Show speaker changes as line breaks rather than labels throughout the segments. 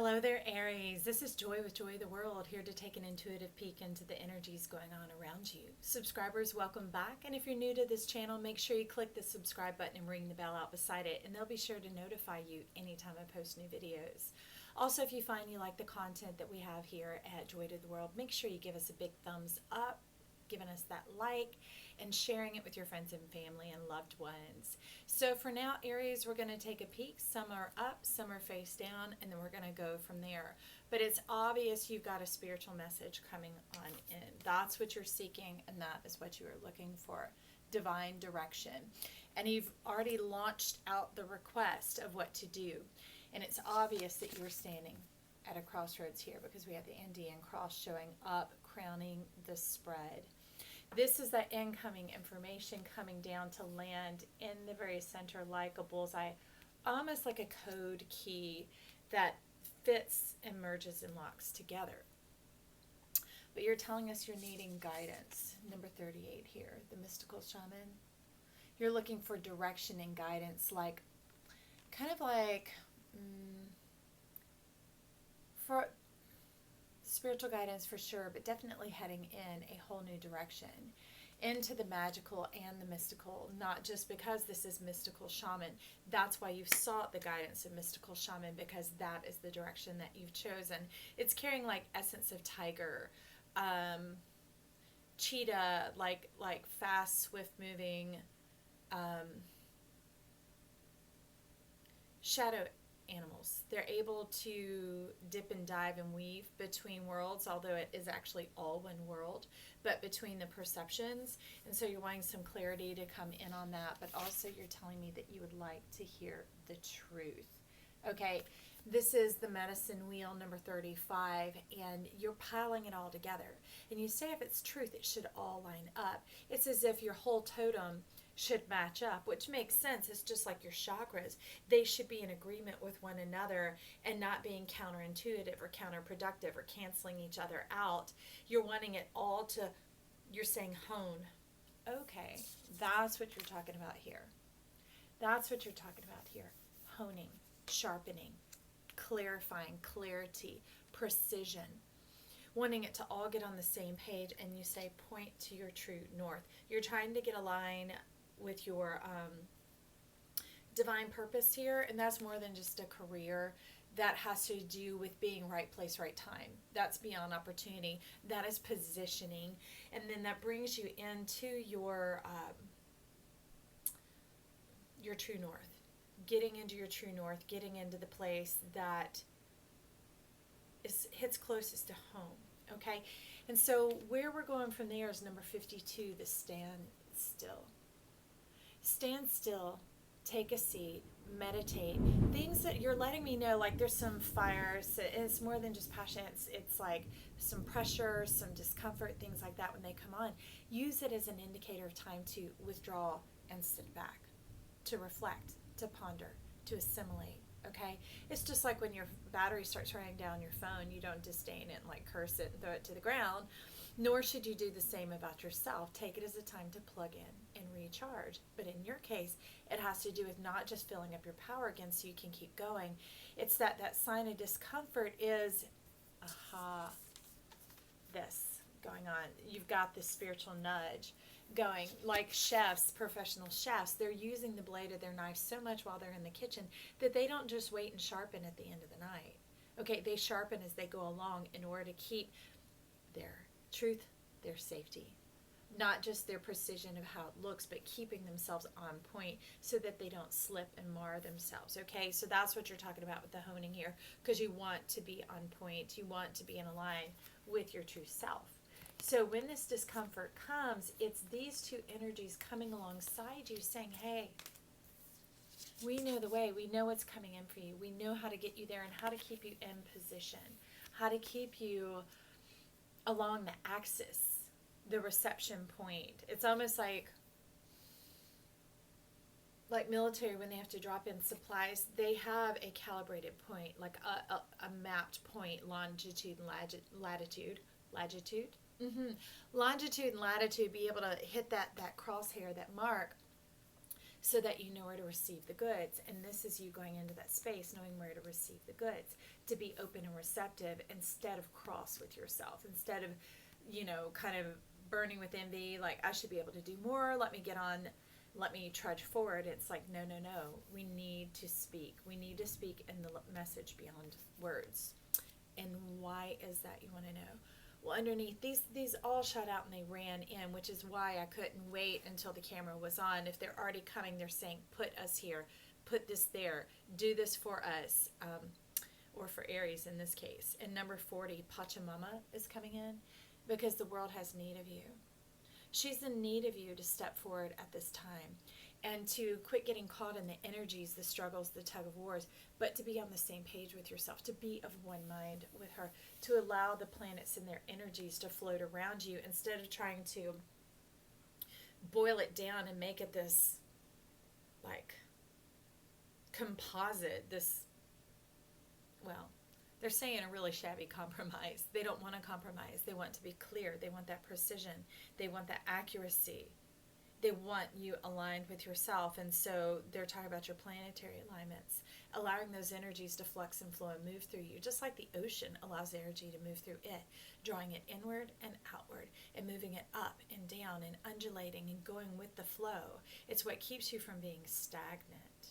Hello there, Aries. This is Joy with Joy of the World, here to take an intuitive peek into the energies going on around you. Subscribers, welcome back. And if you're new to this channel, make sure you click the subscribe button and ring the bell out beside it, and they'll be sure to notify you anytime I post new videos. Also, if you find you like the content that we have here at Joy to the World, make sure you give us a big thumbs up, giving us that like, and sharing it with your friends and family and loved ones. So for now, Aries, we're going to take a peek. Some are up, some are face down, and then we're going to go from there. But it's obvious you've got a spiritual message coming on in. That's what you're seeking, and that is what you are looking for. Divine direction. And you've already launched out the request of what to do. And it's obvious that you're standing at a crossroads here, because we have the Indian cross showing up, crowning the spread. This is that incoming information coming down to land in the very center like a bullseye, almost like a code key that fits and merges and locks together. But you're telling us you're needing guidance. Number 38 here, the mystical shaman. You're looking for direction and guidance, like kind of like for spiritual guidance for sure, but definitely heading in a whole new direction into the magical and the mystical, not just because this is mystical shaman. That's why you've sought the guidance of mystical shaman, because that is the direction that you've chosen. It's carrying like essence of tiger, cheetah, like fast, swift moving, shadow animals. They're able to dip and dive and weave between worlds, although it is actually all one world, but between the perceptions. And so you're wanting some clarity to come in on that, but also you're telling me that you would like to hear the truth. Okay, this is the medicine wheel, number 35, and you're piling it all together. And you say if it's truth, it should all line up. It's as if your whole totem should match up, which makes sense. It's just like your chakras. They should be in agreement with one another and not being counterintuitive or counterproductive or canceling each other out. You're wanting it all to, you're saying hone. Okay, that's what you're talking about here. That's what you're talking about here. Honing, sharpening, clarifying, clarity, precision. Wanting it to all get on the same page, and you say point to your true north. You're trying to get a line with your divine purpose here, and that's more than just a career. That has to do with being right place, right time. That's beyond opportunity. That is positioning, and then that brings you into your true north. Getting into your true north, getting into the place that hits closest to home. Okay, and so where we're going from there is number 52, the stand still. Stand still, take a seat, meditate. Things that you're letting me know, like there's some fire. So it's more than just passion. It's like some pressure, some discomfort, things like that when they come on. Use it as an indicator of time to withdraw and sit back, to reflect, to ponder, to assimilate. Okay, it's just like when your battery starts running down your phone, you don't disdain it and like curse it and throw it to the ground, nor should you do the same about yourself. Take it as a time to plug in and recharge. But in your case, it has to do with not just filling up your power again so you can keep going. It's that sign of discomfort is, this going on. You've got this spiritual nudge going, like chefs, professional chefs. They're using the blade of their knife so much while they're in the kitchen that they don't just wait and sharpen at the end of the night. Okay, they sharpen as they go along in order to keep their truth, their safety, not just their precision of how it looks, but keeping themselves on point so that they don't slip and mar themselves. Okay, so that's what you're talking about with the honing here, because you want to be on point. You want to be in line with your true self. So when this discomfort comes, it's these two energies coming alongside you saying, hey, we know the way. We know what's coming in for you. We know how to get you there and how to keep you in position, how to keep you along the axis, the reception point. It's almost like military, when they have to drop in supplies, they have a calibrated point, like a mapped point, longitude and latitude. Longitude and latitude, be able to hit that crosshair, that mark, so that you know where to receive the goods. And this is you going into that space, knowing where to receive the goods, to be open and receptive instead of cross with yourself, instead of, kind of burning with envy, like, I should be able to do more, let me get on, let me trudge forward. It's like, no, no, no. We need to speak. We need to speak in the message beyond words. And why is that, you want to know? Well, underneath, these all shut out and they ran in, which is why I couldn't wait until the camera was on. If they're already coming, they're saying, put us here, put this there, do this for us, or for Aries in this case. And number 40, Pachamama is coming in because the world has need of you. She's in need of you to step forward at this time and to quit getting caught in the energies, the struggles, the tug of wars, but to be on the same page with yourself, to be of one mind with her, to allow the planets and their energies to float around you instead of trying to boil it down and make it this, like, composite, this, well, they're saying a really shabby compromise. They don't want to compromise. They want to be clear. They want that precision. They want that accuracy. They want you aligned with yourself. And so they're talking about your planetary alignments, allowing those energies to flux and flow and move through you, just like the ocean allows energy to move through it, drawing it inward and outward and moving it up and down and undulating and going with the flow. It's what keeps you from being stagnant.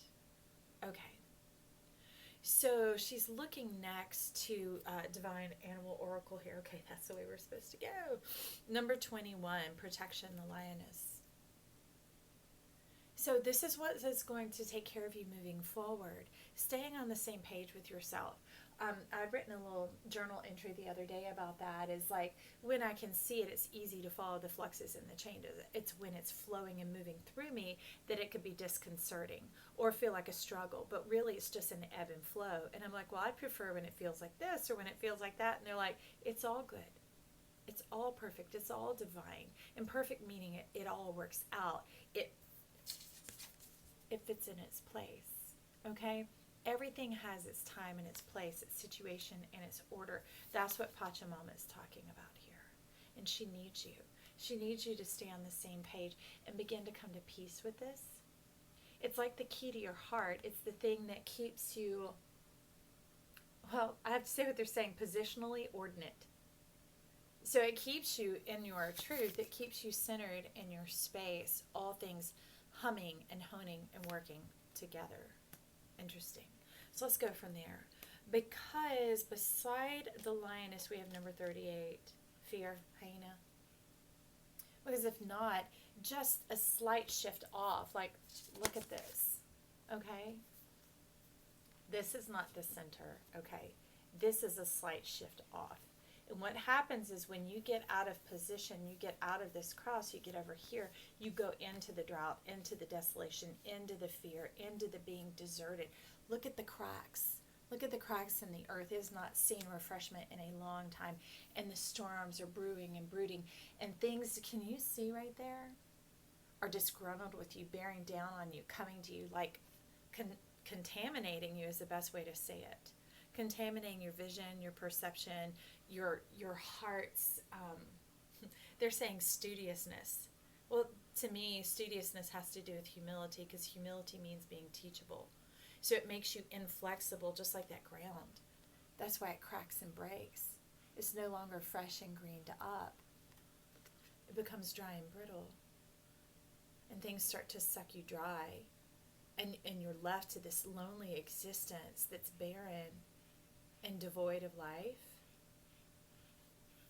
Okay. So she's looking next to Divine Animal Oracle here. Okay, that's the way we're supposed to go. Number 21, Protection, the Lioness. So this is what is going to take care of you moving forward. Staying on the same page with yourself. I've written a little journal entry the other day about that. Is like, when I can see it, it's easy to follow the fluxes and the changes. It's when it's flowing and moving through me that it could be disconcerting or feel like a struggle. But really, it's just an ebb and flow. And I'm like, well, I prefer when it feels like this or when it feels like that. And they're like, it's all good. It's all perfect. It's all divine. And perfect meaning it all works out. It fits in its place. Okay? Everything has its time and its place, its situation and its order. That's what Pachamama is talking about here. And she needs you. She needs you to stay on the same page and begin to come to peace with this. It's like the key to your heart. It's the thing that keeps you, well, I have to say what they're saying, positionally ordinate. So it keeps you in your truth. It keeps you centered in your space. All things humming and honing and working together. Interesting. So let's go from there. Because beside the lioness, we have number 38, fear, hyena. Because if not, just a slight shift off. Like, look at this. Okay? This is not the center. Okay? This is a slight shift off. And what happens is when you get out of position, you get out of this cross, you get over here, you go into the drought, into the desolation, into the fear, into the being deserted. Look at the cracks. Look at the cracks in the earth. It has not seen refreshment in a long time. And the storms are brewing and brooding. And things, can you see right there, are disgruntled with you, bearing down on you, coming to you, like contaminating you is the best way to say it. Contaminating your vision, your perception, your heart's, they're saying studiousness. Well, to me, studiousness has to do with humility, because humility means being teachable. So it makes you inflexible, just like that ground. That's why it cracks and breaks. It's no longer fresh and greened up. It becomes dry and brittle. And things start to suck you dry. And you're left to this lonely existence that's barren and devoid of life.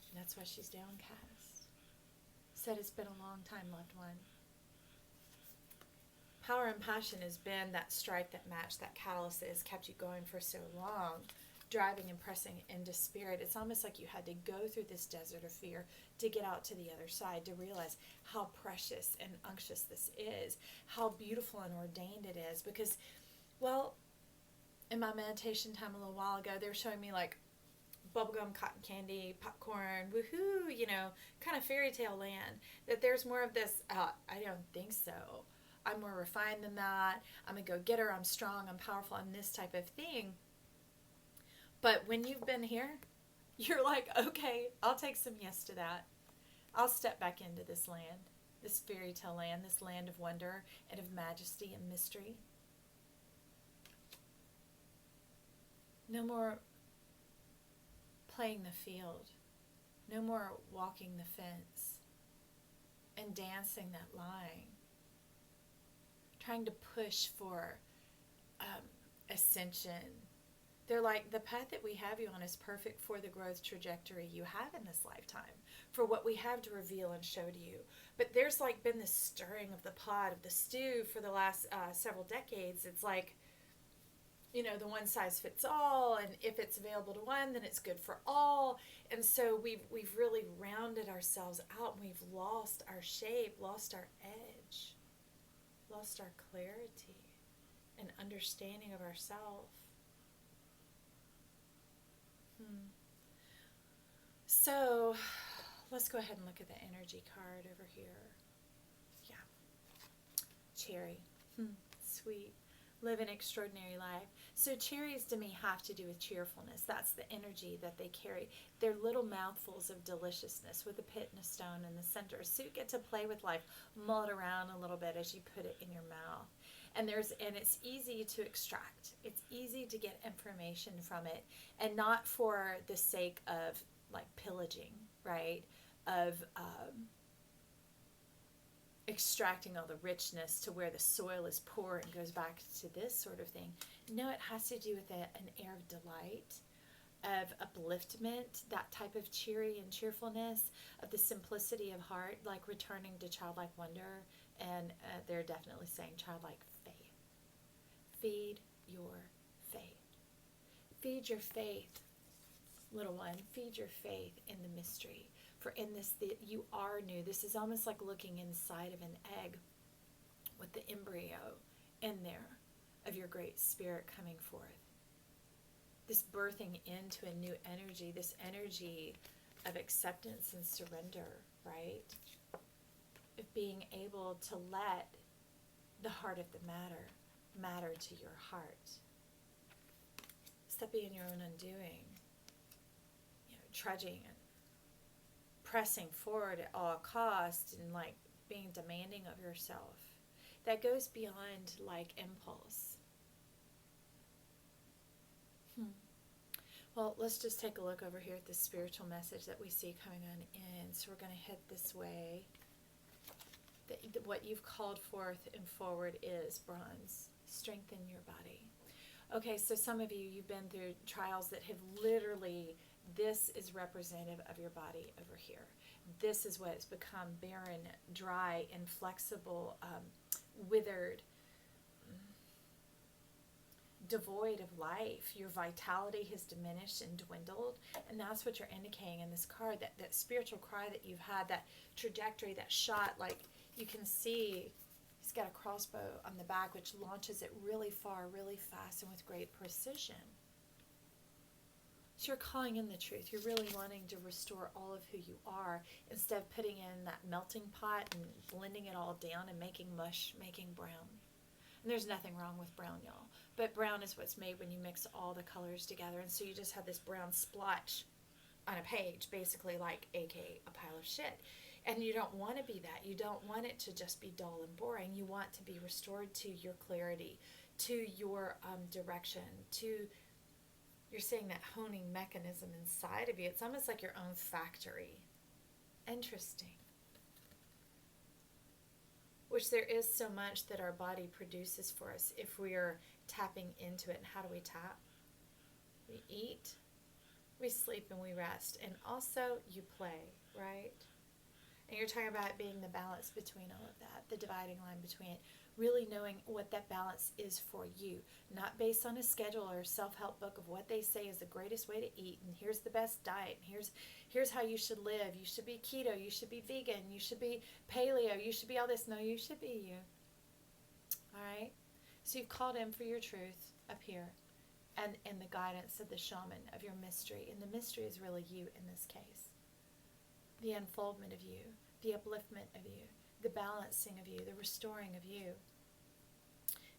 And that's why she's downcast. Said it's been a long time, loved one. Power and passion has been that strike, that match, that catalyst that has kept you going for so long, driving and pressing into spirit. It's almost like you had to go through this desert of fear to get out to the other side, to realize how precious and unctuous this is, how beautiful and ordained it is. Because, well, in my meditation time a little while ago, they were showing me like bubblegum, cotton candy, popcorn, woohoo, kind of fairy tale land. That there's more of this, I don't think so. I'm more refined than that. I'm a go-getter. I'm strong. I'm powerful. I'm this type of thing. But when you've been here, you're like, okay, I'll take some yes to that. I'll step back into this land. this fairy tale land, this land of wonder and of majesty and mystery. No more playing the field. No more walking the fence and dancing that line. Trying to push for ascension. They're like, the path that we have you on is perfect for the growth trajectory you have in this lifetime, for what we have to reveal and show to you. But there's like been this stirring of the pot, of the stew for the last several decades. It's like, you know, the one size fits all, and if it's available to one, then it's good for all. And so we've really rounded ourselves out, and we've lost our shape, lost our edge, lost our clarity and understanding of ourselves. So let's go ahead and look at the energy card over here. Yeah. Cherry. Sweet. Live an extraordinary life. So cherries to me have to do with cheerfulness. That's the energy that they carry. They're little mouthfuls of deliciousness with a pit and a stone in the center. So you get to play with life, mull it around a little bit as you put it in your mouth. And it's easy to extract. It's easy to get information from it, and not for the sake of like pillaging, right? Of extracting all the richness to where the soil is poor and goes back to this sort of thing. No, it has to do with an air of delight, of upliftment, that type of cheery and cheerfulness, of the simplicity of heart, like returning to childlike wonder. And they're definitely saying childlike faith. Feed your faith. Feed your faith, little one. Feed your faith in the mystery. For in this, you are new. This is almost like looking inside of an egg with the embryo in there of your great spirit coming forth. This birthing into a new energy, this energy of acceptance and surrender, right? Of being able to let the heart of the matter to your heart. Stop being your own undoing. You know, trudging and pressing forward at all costs and like being demanding of yourself. That goes beyond like impulse. Well, let's just take a look over here at the spiritual message that we see coming on in. So we're going to head this way. What you've called forth and forward is bronze. Strengthen your body. Okay, so some of you, you've been through trials that have literally, this is representative of your body over here. This is what has become barren, dry, inflexible, withered, devoid of life. Your vitality has diminished and dwindled, and that's what you're indicating in this card, that spiritual cry that you've had, that trajectory, that shot. Like you can see he's got a crossbow on the back which launches it really far, really fast, and with great precision. So you're calling in the truth. You're really wanting to restore all of who you are instead of putting in that melting pot and blending it all down and making mush, making brown. And there's nothing wrong with brown, y'all. But brown is what's made when you mix all the colors together. And so you just have this brown splotch on a page, basically like aka a pile of shit. And you don't want to be that. You don't want it to just be dull and boring. You want to be restored to your clarity, to your direction, to, you're seeing that honing mechanism inside of you. It's almost like your own factory. Interesting. Which there is so much that our body produces for us if we are tapping into it. And how do we tap? We eat, we sleep, and we rest. And also you play, right? And you're talking about it being the balance between all of that, the dividing line between it, really knowing what that balance is for you, not based on a schedule or a self-help book of what they say is the greatest way to eat, and here's the best diet, and here's how you should live. You should be keto, you should be vegan, you should be paleo, you should be all this. No, you should be you. All right? So you've called in for your truth up here, and the guidance of the shaman, of your mystery. And the mystery is really you in this case. The unfoldment of you, the upliftment of you, the balancing of you, the restoring of you.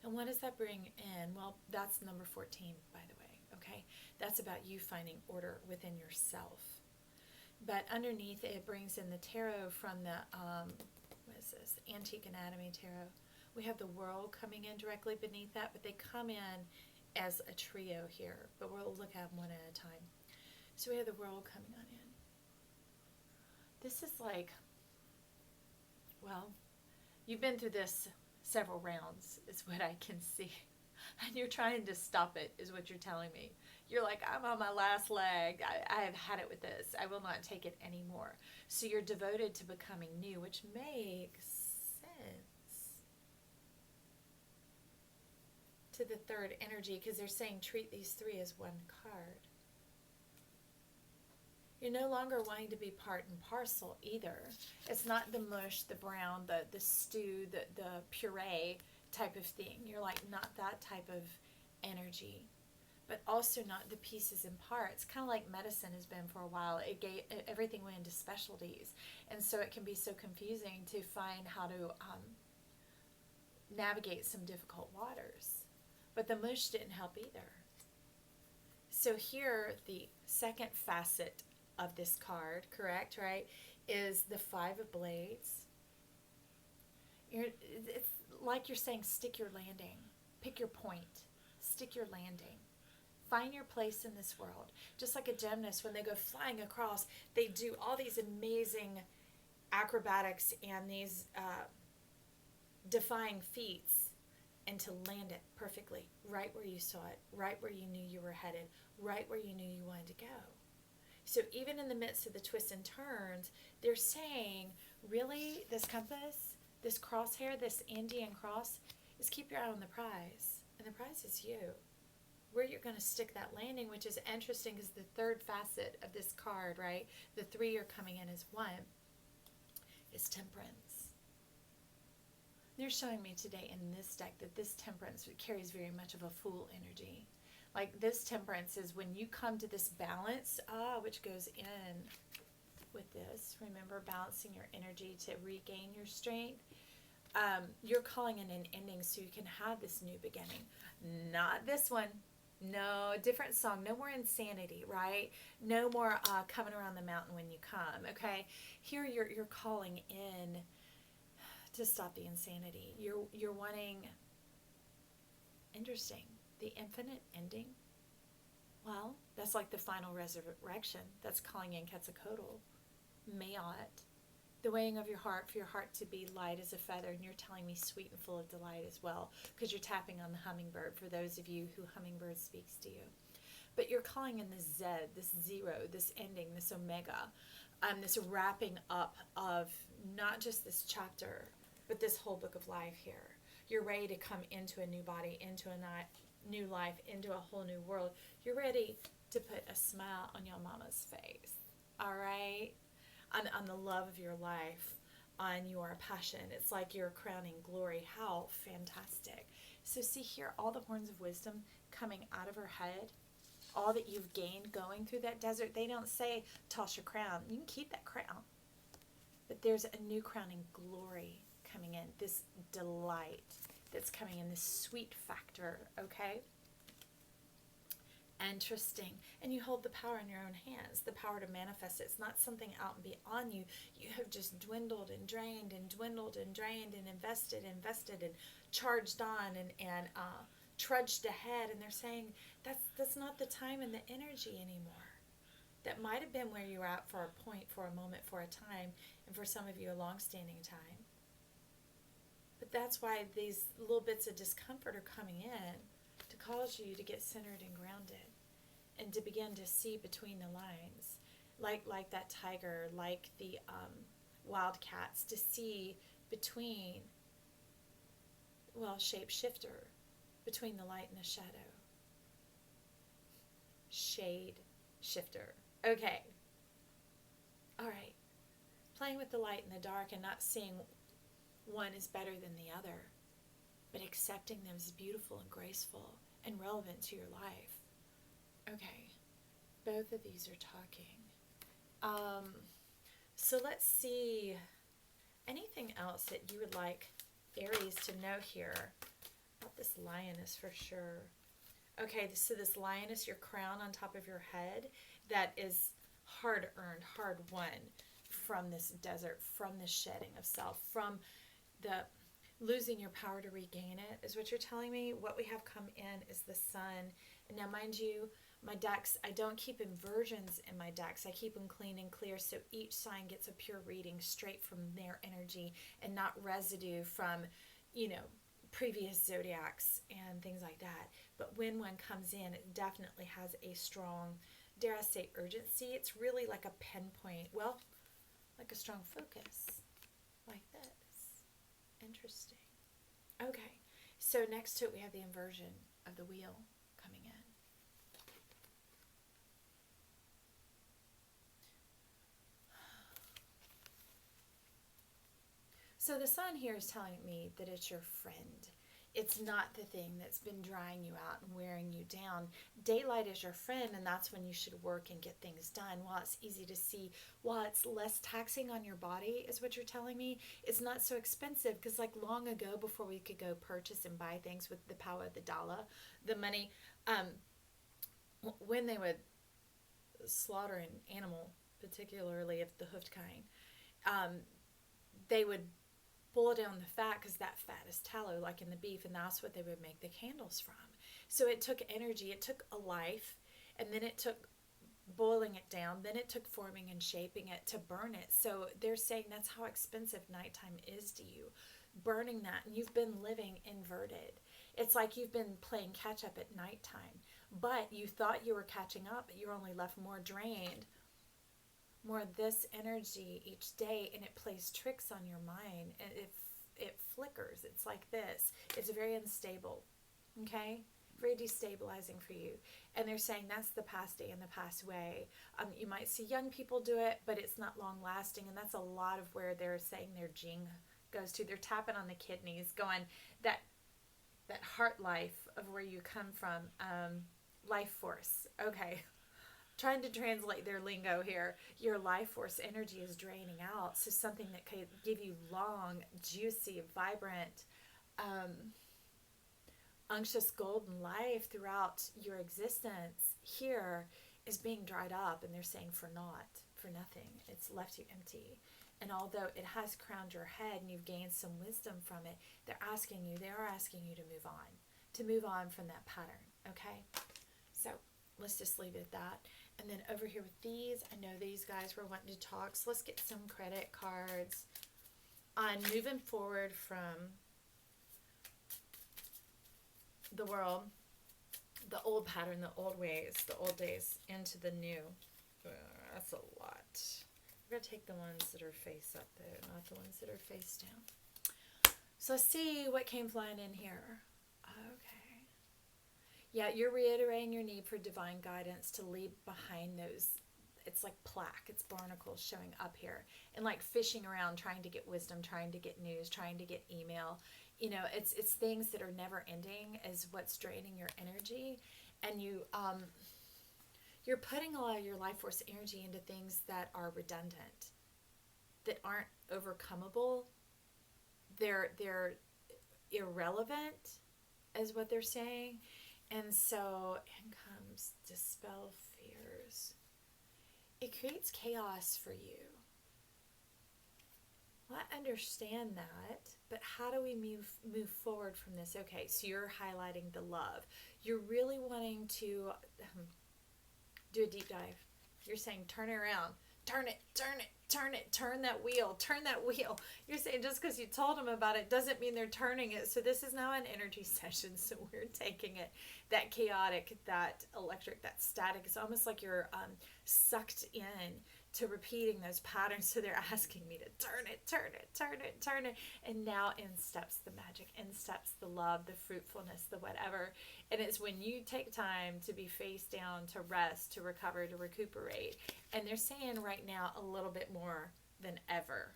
And what does that bring in? Well, that's number 14, by the way, okay? That's about you finding order within yourself. But underneath it brings in the tarot from the What is this? Antique Anatomy Tarot. We have the World coming in directly beneath that, but they come in as a trio here, but we'll look at them one at a time. So we have the World coming on in. This is like, well, you've been through this several rounds, is what I can see. And you're trying to stop it, is what you're telling me. You're like, I'm on my last leg. I have had it with this. I will not take it anymore. So you're devoted to becoming new, which makes sense to the third energy, because they're saying treat these three as one card. You're no longer wanting to be part and parcel either. It's not the mush, the brown, the stew, the puree type of thing. You're like not that type of energy, but also not the pieces and parts. Kind of like medicine has been for a while. Everything went into specialties, and so it can be so confusing to find how to navigate some difficult waters. But the mush didn't help either. So here, the second facet of this card, correct, right, is the Five of Blades. It's like you're saying, stick your landing. Pick your point. Stick your landing. Find your place in this world. Just like a gymnast, when they go flying across, they do all these amazing acrobatics and these defying feats, and to land it perfectly, right where you saw it, right where you knew you were headed, right where you knew you wanted to go. So even in the midst of the twists and turns, they're saying, really, this compass, this crosshair, this Indian cross, is keep your eye on the prize. And the prize is you. Where you're going to stick that landing, which is interesting, is the third facet of this card, right? The three are coming in as one, is Temperance. They're showing me today in this deck that this Temperance carries very much of a Fool energy. Like this Temperance is when you come to this balance, which goes in with this. Remember, balancing your energy to regain your strength. You're calling in an ending so you can have this new beginning. Not this one. No, different song. No more insanity, right? No more coming around the mountain when you come, okay? Here you're calling in to stop the insanity. You're wanting, interesting, the infinite ending. Well, that's like the final resurrection. That's calling in Quetzalcoatl, Mayat, the weighing of your heart, for your heart to be light as a feather, and you're telling me sweet and full of delight as well, because you're tapping on the hummingbird, for those of you who hummingbird speaks to you. But you're calling in this Z, this zero, this ending, this omega, this wrapping up of not just this chapter, but this whole book of life here. You're ready to come into a new body, into a new life, into a whole new world. You're ready to put a smile on your mama's face, all right? On the love of your life, on your passion. It's like your crowning glory. How fantastic. So see here, all the horns of wisdom coming out of her head, all that you've gained going through that desert. They don't say, toss your crown. You can keep that crown. But there's a new crowning glory coming in, this delight that's coming in, this sweet factor, okay? Interesting. And you hold the power in your own hands, the power to manifest it. It's not something out and beyond you. You have just dwindled and drained and dwindled and drained and invested and charged on and trudged ahead. And they're saying that's not the time and the energy anymore. That might have been where you were at for a point, for a moment, for a time, and for some of you a long-standing time. But that's why these little bits of discomfort are coming in, to cause you to get centered and grounded, and to begin to see between the lines, like that tiger, like the wildcats, to see between, well, shapeshifter, between the light and the shadow. Shade shifter. Okay. All right. Playing with the light and the dark, and not seeing one is better than the other, but accepting them as beautiful and graceful and relevant to your life. Okay, both of these are talking. So let's see, anything else that you would like Aries to know here about this lioness for sure. Okay, so this lioness, your crown on top of your head, that is hard-earned, hard-won, from this desert, from the shedding of self, from the losing your power to regain it, is what you're telling me. What we have come in is the sun. And now, mind you, my decks, I don't keep inversions in my decks. I keep them clean and clear, so each sign gets a pure reading straight from their energy and not residue from, previous zodiacs and things like that. But when one comes in, it definitely has a strong, dare I say, urgency. It's really like a pinpoint, well, like a strong focus, like this. Interesting. Okay, so next to it we have the inversion of the wheel coming in. So the sun here is telling me that it's your friend. It's not the thing that's been drying you out and wearing you down. Daylight is your friend, and that's when you should work and get things done. While it's easy to see, while it's less taxing on your body, is what you're telling me, it's not so expensive, because like long ago, before we could go purchase and buy things with the power of the dollar, the money, when they would slaughter an animal, particularly of the hoofed kind, they would boil down the fat, because that fat is tallow, like in the beef, and that's what they would make the candles from. So it took energy, it took a life, and then it took boiling it down, then it took forming and shaping it to burn it. So they're saying that's how expensive nighttime is to you, burning that, and you've been living inverted. It's like you've been playing catch up at nighttime, but you thought you were catching up, but you're only left more drained, more of this energy each day, and it plays tricks on your mind, and it flickers. It's like this. It's very unstable, okay? Very destabilizing for you. And they're saying that's the past day and the past way. You might see young people do it, but it's not long lasting, and that's a lot of where they're saying their jing goes to. They're tapping on the kidneys, going that heart life of where you come from, life force. Okay. Trying to translate their lingo here. Your life force energy is draining out. So something that could give you long, juicy, vibrant, unctuous golden life throughout your existence here is being dried up, and they're saying for naught, for nothing. It's left you empty. And although it has crowned your head and you've gained some wisdom from it, they are asking you to move on from that pattern. Okay? So let's just leave it at that. And then over here with these, I know these guys were wanting to talk, so let's get some credit cards on moving forward from the world, the old pattern, the old ways, the old days, into the new. That's a lot. We're going to take the ones that are face up though, not the ones that are face down. So let's see what came flying in here. Okay. Yeah, you're reiterating your need for divine guidance to leave behind those. It's like plaque, it's barnacles showing up here, and like fishing around, trying to get wisdom, trying to get news, trying to get email. It's things that are never ending is what's draining your energy, and you're putting a lot of your life force energy into things that are redundant, that aren't overcomable. They're irrelevant, is what they're saying. And so, in comes dispel fears. It creates chaos for you. Well, I understand that, but how do we move forward from this? Okay, so you're highlighting the love. You're really wanting to do a deep dive. You're saying turn it around. Turn it, turn it, turn it, turn that wheel, turn that wheel. You're saying just because you told them about it doesn't mean they're turning it. So this is now an energy session. So we're taking it, that chaotic, that electric, that static. It's almost like you're sucked in to repeating those patterns. So they're asking me to turn it, turn it, turn it, turn it. And now in steps the magic, in steps the love, the fruitfulness, the whatever. And it's when you take time to be face down, to rest, to recover, to recuperate. And they're saying right now a little bit more than ever.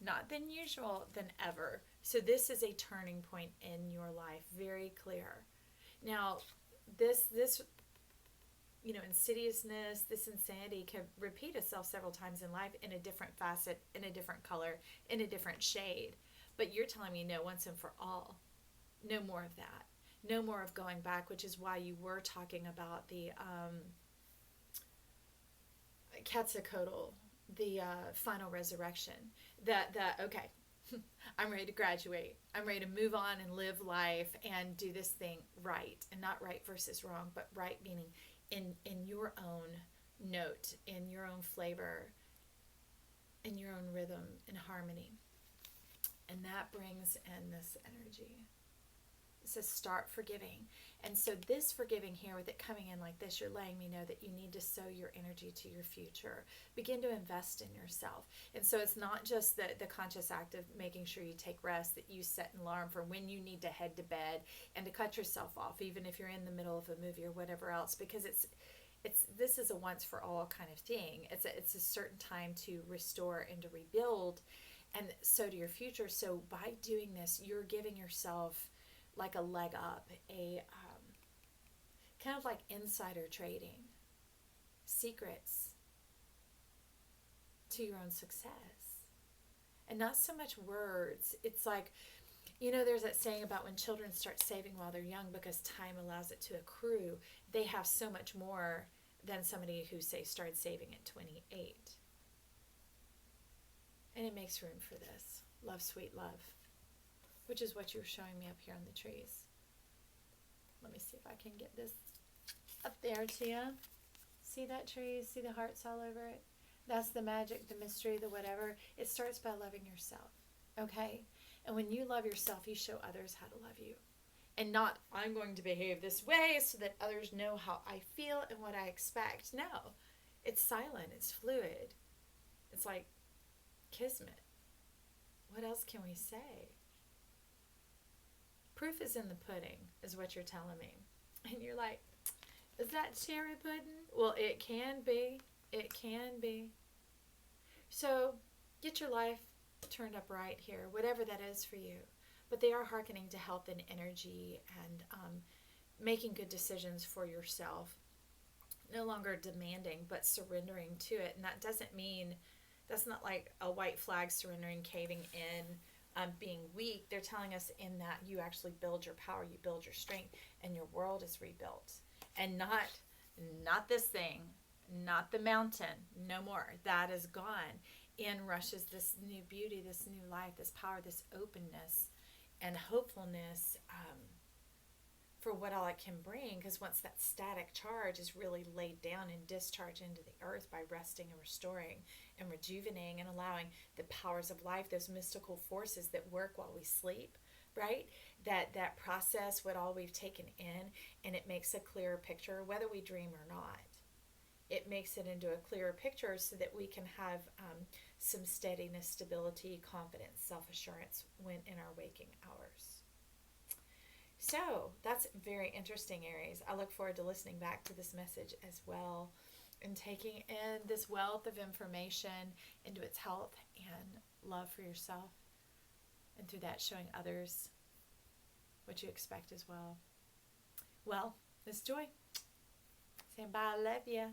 Not than usual, than ever. So this is a turning point in your life. Very clear. Now, this insidiousness, this insanity can repeat itself several times in life in a different facet, in a different color, in a different shade. But you're telling me no, once and for all. No more of that. No more of going back, which is why you were talking about the Quetzalcoatl the final resurrection. Okay, I'm ready to graduate. I'm ready to move on and live life and do this thing right, and not right versus wrong, but right meaning in your own note, in your own flavor, in your own rhythm and harmony. And that brings in this energy. It says start forgiving. And so this forgiving here, with it coming in like this, you're letting me know that you need to sow your energy to your future. Begin to invest in yourself. And so it's not just the conscious act of making sure you take rest, that you set an alarm for when you need to head to bed and to cut yourself off, even if you're in the middle of a movie or whatever else, because this is a once for all kind of thing. It's a certain time to restore and to rebuild, and so to your future. So by doing this, you're giving yourself like a leg up, a kind of like insider trading, secrets to your own success. And not so much words. It's like, there's that saying about when children start saving while they're young, because time allows it to accrue, they have so much more than somebody who, say, started saving at 28. And it makes room for this. Love, sweet love. Which is what you're showing me up here on the trees. Let me see if I can get this up there to you. See that tree? See the hearts all over it? That's the magic, the mystery, the whatever. It starts by loving yourself, okay? And when you love yourself, you show others how to love you. And not, I'm going to behave this way so that others know how I feel and what I expect. No, it's silent. It's fluid. It's like kismet. What else can we say? Proof is in the pudding, is what you're telling me. And you're like, is that cherry pudding? Well, it can be. It can be. So get your life turned up right here, whatever that is for you. But they are hearkening to health and energy and making good decisions for yourself. No longer demanding, but surrendering to it. And that doesn't mean, that's not like a white flag surrendering, caving in, being weak. They're telling us in that you actually build your power, you build your strength, and your world is rebuilt. And not this thing, not the mountain, no more. That is gone. In rushes this new beauty, this new life, this power, this openness and hopefulness for what all it can bring. Because once that static charge is really laid down and discharged into the earth by resting and restoring and rejuvenating and allowing the powers of life, those mystical forces that work while we sleep, right? That process, what all we've taken in, and it makes a clearer picture, whether we dream or not. It makes it into a clearer picture so that we can have some steadiness, stability, confidence, self-assurance when in our waking hours. So that's very interesting, Aries. I look forward to listening back to this message as well and taking in this wealth of information into its health and love for yourself, and through that showing others what you expect as well. Well, Miss Joy, saying bye, I love ya.